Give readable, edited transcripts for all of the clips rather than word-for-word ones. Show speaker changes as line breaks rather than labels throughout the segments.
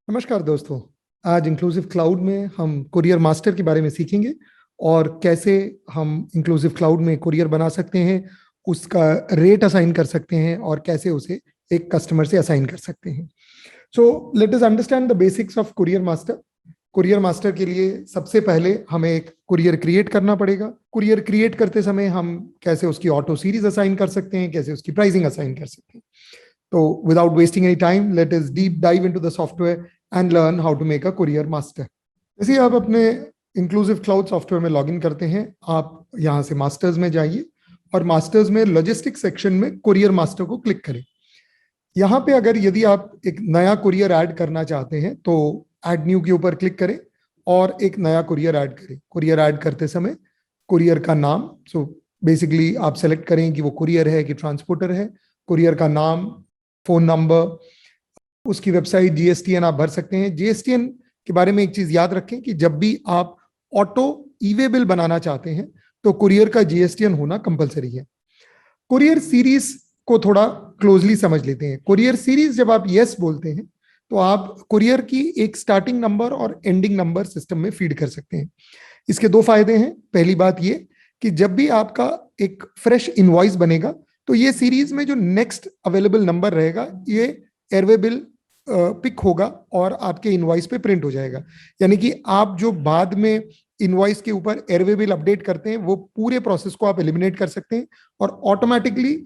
नमस्कार दोस्तों। आज इंक्लूसिव क्लाउड में हम कुरियर मास्टर के बारे में सीखेंगे और कैसे हम इंक्लूसिव क्लाउड में कुरियर बना सकते हैं, उसका रेट असाइन कर सकते हैं और कैसे उसे एक कस्टमर से असाइन कर सकते हैं। So let us understand the basics of courier master. Courier master के लिए सबसे पहले हमें एक कुरियर क्रिएट करना पड़ेगा। कुरियर क्रिएट करते समय हम कैसे उसकी ऑटो सीरीज असाइन कर सकते हैं, कैसे उसकी प्राइसिंग असाइन कर सकते हैं। तो without wasting any time, let us deep dive into the software and learn how to make a courier master. जैसे आप अपने इंक्लूसिव क्लाउड सॉफ्टवेयर में लॉगिन करते हैं, आप यहाँ से मास्टर्स में जाइए और मास्टर्स में लॉजिस्टिक सेक्शन में कुरियर मास्टर को क्लिक करें। यहाँ पे अगर यदि आप एक नया कुरियर ऐड करना चाहते हैं तो ऐड न्यू के ऊपर क्लिक करें और एक नया कुरियर ऐड करें। कुरियर ऐड करते समय कुरियर का नाम, सो बेसिकली आप सेलेक्ट करें कि वो कुरियर है कि ट्रांसपोर्टर है। कुरियर का नाम, फोन नंबर, उसकी वेबसाइट, जीएसटीएन आप भर सकते हैं। जीएसटीएन के बारे में एक चीज याद रखें कि जब भी आप ऑटो ई-वे बिल बनाना चाहते हैं तो कुरियर का जीएसटीएन होना कंपलसरी है। कुरियर सीरीज को थोड़ा क्लोजली समझ लेते हैं। कुरियर सीरीज जब आप यस बोलते हैं तो आप कुरियर की एक स्टार्टिंग नंबर और एंडिंग नंबर सिस्टम में फीड कर सकते हैं। इसके दो फायदे हैं। पहली बात ये कि जब भी आपका एक फ्रेश इनवॉइस बनेगा तो ये सीरीज में जो नेक्स्ट अवेलेबल नंबर रहेगा ये एयरवे बिल पिक होगा और आपके इनवॉइस पे प्रिंट हो जाएगा। यानी कि आप जो बाद में इनवॉइस के ऊपर एयरवे बिल अपडेट करते हैं वो पूरे प्रोसेस को आप एलिमिनेट कर सकते हैं और ऑटोमेटिकली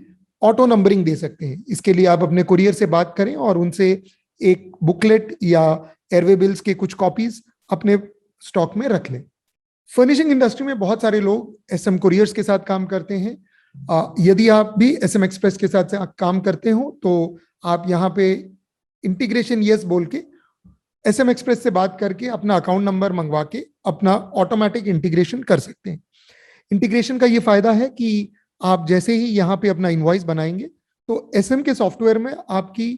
ऑटो नंबरिंग दे सकते हैं। इसके लिए आप अपने कुरियर से बात करें और उनसे एक बुकलेट या एयरवे बिल्स के कुछ कॉपीज अपने स्टॉक में रख लें। फर्निशिंग इंडस्ट्री में बहुत सारे लोग एसएम कुरियर्स के साथ काम करते हैं। यदि आप भी एसएम एक्सप्रेस के साथ काम करते हो तो आप यहाँ पे इंटीग्रेशन यस बोल के एसएम एक्सप्रेस से बात करके अपना अकाउंट नंबर मंगवा के अपना ऑटोमेटिक इंटीग्रेशन कर सकते हैं। इंटीग्रेशन का ये फायदा है कि आप जैसे ही यहाँ पे अपना इनवॉइस बनाएंगे तो एसएम के सॉफ्टवेयर में आपकी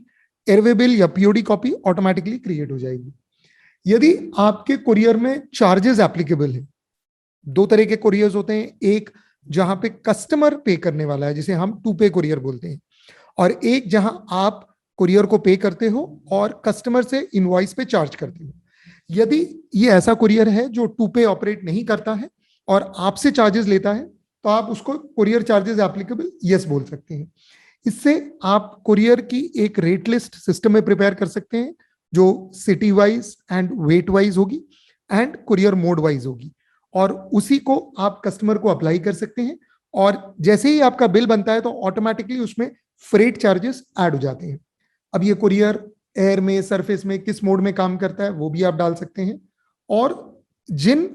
एयरवे बिल या पीओडी कॉपी ऑटोमेटिकली क्रिएट हो जाएगी। यदि आपके कुरियर में चार्जेस एप्लीकेबल है, दो तरह के कुरियर्स होते हैं, एक जहां पे कस्टमर पे करने वाला है जिसे हम टू पे कुरियर बोलते हैं, और एक जहां आप कुरियर को पे करते हो और कस्टमर से इनवॉइस पे चार्ज करते हो। यदि ये ऐसा कुरियर है जो टू पे ऑपरेट नहीं करता है और आपसे चार्जेस लेता है तो आप उसको कुरियर चार्जेस एप्लीकेबल यस बोल सकते हैं। इससे आप कुरियर की एक रेट लिस्ट सिस्टम में प्रिपेयर कर सकते हैं जो city wise and wait wise होगी एंड कुरियर मोड वाइज होगी, और उसी को आप कस्टमर को अप्लाई कर सकते हैं। और जैसे ही आपका बिल बनता है तो ऑटोमेटिकली उसमें फ्रेट चार्जेस ऐड हो जाते हैं। अब ये कुरियर एयर में, सरफेस में किस मोड में काम करता है वो भी आप डाल सकते हैं। और जिन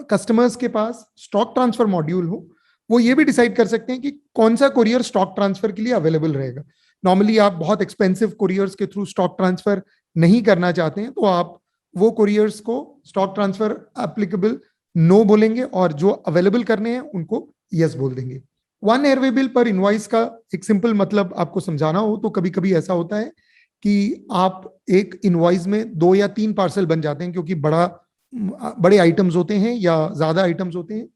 कस्टमर्स के पास स्टॉक ट्रांसफर मॉड्यूल हो वो ये भी डिसाइड कर सकते हैं कि कौन सा कुरियर स्टॉक ट्रांसफर के लिए अवेलेबल रहेगा। नॉर्मली आप बहुत एक्सपेंसिव कुरियर्स के थ्रू स्टॉक ट्रांसफर नहीं करना चाहते हैं तो आप वो कुरियर्स को स्टॉक ट्रांसफर एप्लीकेबल नो बोलेंगे और जो अवेलेबल करने हैं उनको यस बोल देंगे। वन एयरवे बिल पर इनवॉइस का एक सिंपल मतलब आपको समझाना हो तो कभी कभी ऐसा होता है कि आप एक इनवॉइस में 2 या 3 पार्सल बन जाते हैं क्योंकि बड़े आइटम्स होते हैं या ज्यादा आइटम्स होते हैं।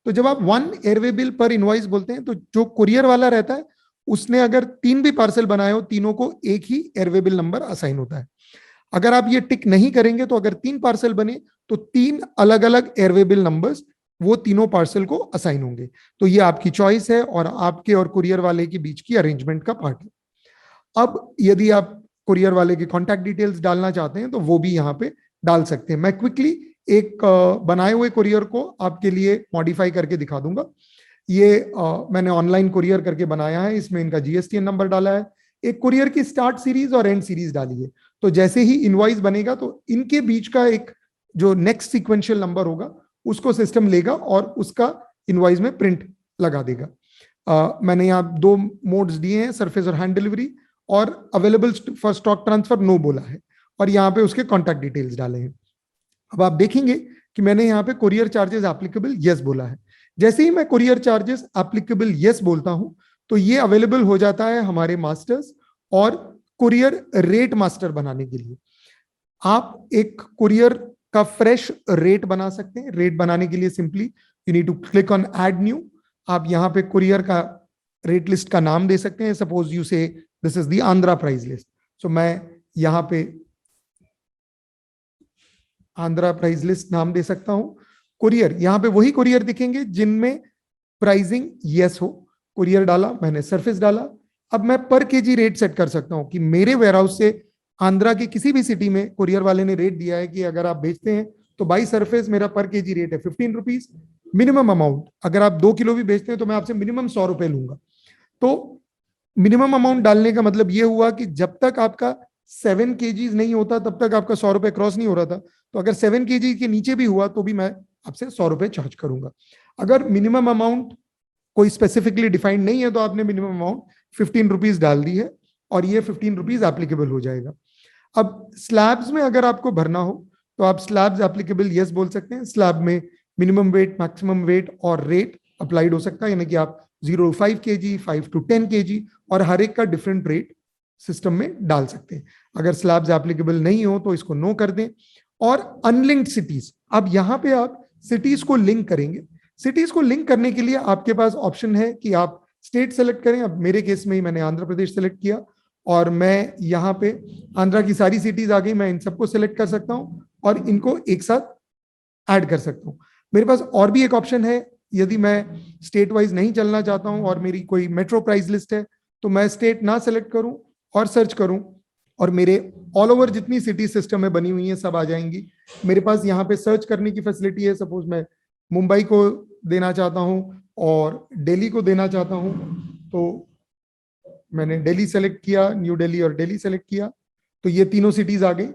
तो जब आप वन एयरवे बिल पर इनवॉइस बोलते हैं तो जो कुरियर वाला रहता है उसने अगर 3 भी पार्सल बनाए हो, तीनों को एक ही एयरवे बिल नंबर असाइन होता है। अगर आप ये टिक नहीं करेंगे तो अगर 3 पार्सल बने तो 3 अलग अलग एयरवे बिल नंबर्स वो तीनों पार्सल को असाइन होंगे। तो ये आपकी चॉइस है और आपके और कुरियर वाले के बीच की अरेंजमेंट का पार्ट है। अब यदि आप कुरियर वाले के कॉन्टैक्ट डिटेल्स डालना चाहते हैं तो वो भी यहाँ पे डाल सकते हैं। मैं क्विकली एक बनाए हुए कुरियर को आपके लिए मॉडिफाई करके दिखा दूंगा। ये मैंने ऑनलाइन कुरियर करके बनाया है, इसमें इनका जीएसटीएन नंबर डाला है, एक कुरियर की स्टार्ट सीरीज और एंड सीरीज डाली है। तो जैसे ही इनवॉइस बनेगा तो इनके बीच का एक जो नेक्स्ट सीक्वेंशियल नंबर होगा उसको सिस्टम लेगा और उसका इनवॉइस में प्रिंट लगा देगा। मैंने यहाँ 2 मोड्स दिए हैं, सरफेस और हैंड डिलीवरी, और available for stock transfer no बोला है और यहाँ पे उसके कॉन्टैक्ट डिटेल्स डाले हैं। अब आप देखेंगे कि मैंने यहाँ पे कुरियर चार्जेस एप्लीकेबल यस बोला है। जैसे ही मैं कुरियर चार्जेस एप्लीकेबल यस बोलता हूं तो ये अवेलेबल हो जाता है हमारे मास्टर्स और कुरियर रेट मास्टर बनाने के लिए। आप एक कुरियर का फ्रेश रेट बना सकते हैं। रेट बनाने के लिए simply you need to click on add new. आप यहाँ पे कुरियर का रेट लिस्ट का नाम दे सकते हैं। Suppose you say this is the Andhra price list. So मैं यहाँ पे आंध्रा प्राइस लिस्ट नाम दे सकता हूं। कुरियर, यहाँ पे वही कुरियर दिखेंगे जिनमें प्राइसिंग यस हो। कुरियर डाला मैंने, सरफेस डाला। अब मैं पर केजी रेट सेट कर सकता हूं कि मेरे वेयरहाउस से आंध्रा के किसी भी सिटी में कुरियर वाले ने रेट दिया है कि अगर आप बेचते हैं तो बाई सरफेस मेरा पर केजी रेट है 15 रुपीज। मिनिमम अमाउंट, अगर आप 2 किलो भी बेचते हैं तो मैं आपसे मिनिमम 100 रुपए लूंगा। तो मिनिमम अमाउंट डालने का मतलब ये हुआ कि जब तक आपका 7 केजीज नहीं होता तब तक आपका 100 रुपए क्रॉस नहीं हो रहा था। तो अगर 7 केजी के नीचे भी हुआ तो भी मैं आपसे 100 रुपए चार्ज करूंगा। अगर मिनिमम अमाउंट कोई स्पेसिफिकली डिफाइंड नहीं है तो आपने मिनिमम अमाउंट 15 रुपीज डाल दी है और ये 15 रुपीज एप्लीकेबल हो जाएगा। अब स्लैब्स में अगर आपको भरना हो तो आप स्लैब्स एप्लीकेबल यस बोल सकते हैं। स्लैब में मिनिमम वेट, मैक्सिमम वेट और रेट अप्लाइड हो सकता है, यानी कि आप 0 to 5 kg, 5 to 10 kg और हर एक का डिफरेंट रेट सिस्टम में डाल सकते हैं। अगर स्लैब्स एप्लीकेबल नहीं हो तो इसको नो कर दें। और अनलिंक्ड सिटीज, अब यहां पे आप सिटीज को लिंक करेंगे। सिटीज को लिंक करने के लिए आपके पास ऑप्शन है कि आप स्टेट सेलेक्ट करें। अब मेरे केस में ही मैंने आंध्र प्रदेश सेलेक्ट किया और मैं यहाँ पे आंध्रा की सारी सिटीज आ गई, मैं इन सबको सेलेक्ट कर सकता हूँ और इनको एक साथ ऐड कर सकता हूँ। मेरे पास और भी एक ऑप्शन है, यदि मैं स्टेट वाइज नहीं चलना चाहता हूं और मेरी कोई मेट्रो प्राइस लिस्ट है तो मैं स्टेट ना सेलेक्ट करूं और सर्च करूं और मेरे ऑल ओवर जितनी सिटी सिस्टम में बनी हुई है सब आ जाएंगी। मेरे पास यहाँ पे सर्च करने की फैसिलिटी है। सपोज मैं मुंबई को देना चाहता हूं और दिल्ली को देना चाहता हूं तो मैंने दिल्ली सेलेक्ट किया, न्यू दिल्ली और दिल्ली सेलेक्ट किया, तो ये तीनों सिटीज आ गई।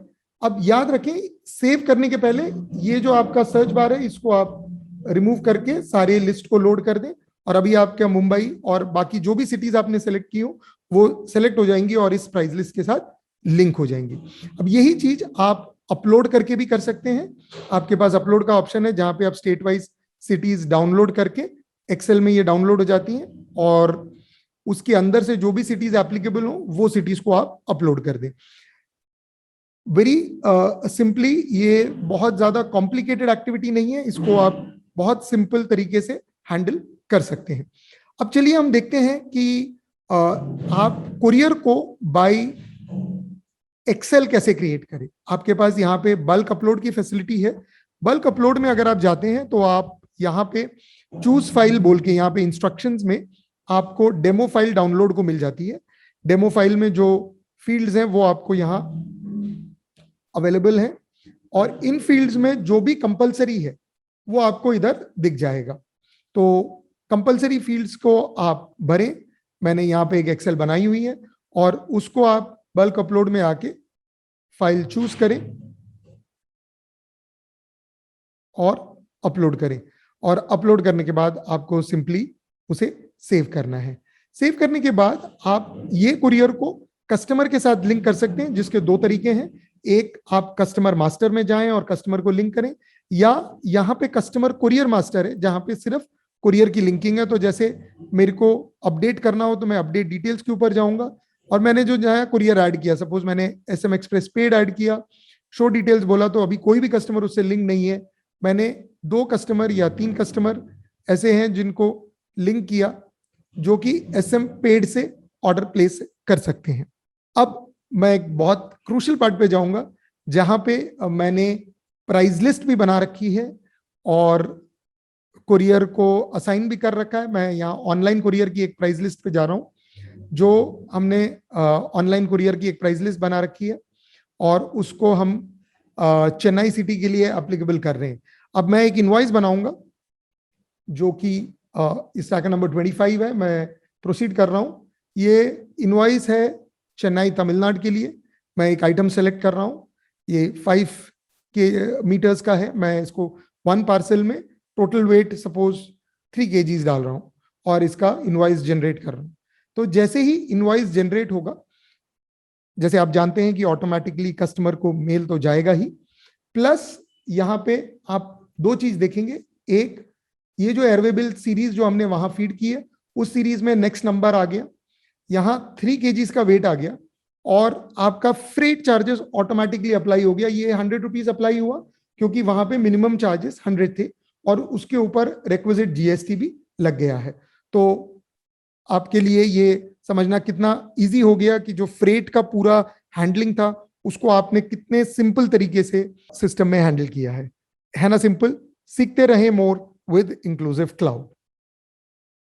अब याद रखें, सेव करने के पहले ये जो आपका सर्च बार है इसको आप रिमूव करके सारे लिस्ट को लोड कर दें और अभी आपका मुंबई और बाकी जो भी सिटीज आपने सेलेक्ट की हो वो सेलेक्ट हो जाएंगी और इस प्राइस लिस्ट के साथ लिंक हो जाएंगी। अब यही चीज आप अपलोड करके भी कर सकते हैं। आपके पास अपलोड का ऑप्शन है जहां पे आप स्टेट वाइज सिटीज डाउनलोड करके एक्सेल में ये डाउनलोड हो जाती हैं और उसके अंदर से जो भी सिटीज एप्लीकेबल हो वो सिटीज को आप अपलोड कर दें। वेरी सिंपली, ये बहुत ज्यादा कॉम्प्लिकेटेड एक्टिविटी नहीं है, इसको आप बहुत सिंपल तरीके से हैंडल कर सकते हैं। अब चलिए हम देखते हैं कि आप कुरियर को बाय एक्सेल कैसे क्रिएट करें। आपके पास यहाँ पे बल्क अपलोड की फैसिलिटी है। बल्क अपलोड में अगर आप जाते हैं तो आप यहाँ पे चूज फाइल बोल के यहाँ पे इंस्ट्रक्शंस में आपको डेमो फाइल डाउनलोड को मिल जाती है। डेमो फाइल में जो फील्ड्स हैं वो आपको यहाँ अवेलेबल है और इन फील्ड्स में जो भी कंपलसरी है वो आपको इधर दिख जाएगा। तो कंपलसरी फील्ड्स को आप भरें। मैंने यहाँ पे एक एक्सेल बनाई हुई है और उसको आप बल्क अपलोड में आके फाइल चूज करें और अपलोड करें और अपलोड करने के बाद आपको सिंपली उसे सेव करना है। सेव करने के बाद आप ये कुरियर को कस्टमर के साथ लिंक कर सकते हैं, जिसके दो तरीके हैं। एक, आप कस्टमर मास्टर में जाएं और कस्टमर को लिंक करें, या यहाँ पे कस्टमर कुरियर मास्टर है जहां पे सिर्फ कुरियर की लिंकिंग है। तो जैसे मेरे को अपडेट करना हो तो मैं अपडेट डिटेल्स के ऊपर जाऊंगा और मैंने जो जहाँ कुरियर ऐड किया, सपोज मैंने SM एक्सप्रेस पेड ऐड किया, शो डिटेल्स बोला, तो अभी कोई भी कस्टमर उससे लिंक नहीं है। मैंने 2 कस्टमर या 3 कस्टमर ऐसे हैं जिनको लिंक किया जो कि SM पेड से ऑर्डर प्लेस कर सकते हैं। अब मैं एक बहुत क्रूशियल पार्ट पे जाऊंगा जहां पे मैंने प्राइस लिस्ट भी बना रखी है और कुरियर को असाइन भी कर रखा है। मैं यहाँ ऑनलाइन कुरियर की एक प्राइस लिस्ट पे जा रहा हूँ। जो हमने ऑनलाइन कुरियर की एक प्राइस लिस्ट बना रखी है और उसको हम चेन्नई सिटी के लिए एप्लीकेबल कर रहे हैं। अब मैं एक इनवॉइस बनाऊंगा जो कि इस ट्रैकर नंबर 25 है। मैं प्रोसीड कर रहा हूँ। ये इनवॉइस है चेन्नई तमिलनाडु के लिए। मैं एक आइटम सेलेक्ट कर रहा हूँ, ये 5 मीटर्स का है। मैं इसको 1 पार्सल में टोटल वेट सपोज 3 kgs डाल रहा हूँ और इसका इनवॉइस जनरेट कर रहा हूँ। तो जैसे ही इनवॉइस जनरेट होगा, जैसे आप जानते हैं कि ऑटोमेटिकली कस्टमर को मेल तो जाएगा ही, प्लस यहाँ पे आप 2 चीज देखेंगे। एक, ये जो एयरवे सीरीज जो हमने वहां फीड की है उस सीरीज में नेक्स्ट नंबर आ गया, यहाँ 3 kgs का वेट आ गया और आपका फ्रेट चार्जेस ऑटोमेटिकली अप्लाई हो गया। ये 100 रुपीज अप्लाई हुआ क्योंकि वहां पे मिनिमम चार्जेस 100 थे और उसके ऊपर रिक्विजिट GST भी लग गया है। तो आपके लिए ये समझना कितना इजी हो गया कि जो फ्रेट का पूरा हैंडलिंग था उसको आपने कितने सिंपल तरीके से सिस्टम में हैंडल किया है ना सिंपल। सीखते रहें मोर विद इंक्लूसिव क्लाउड।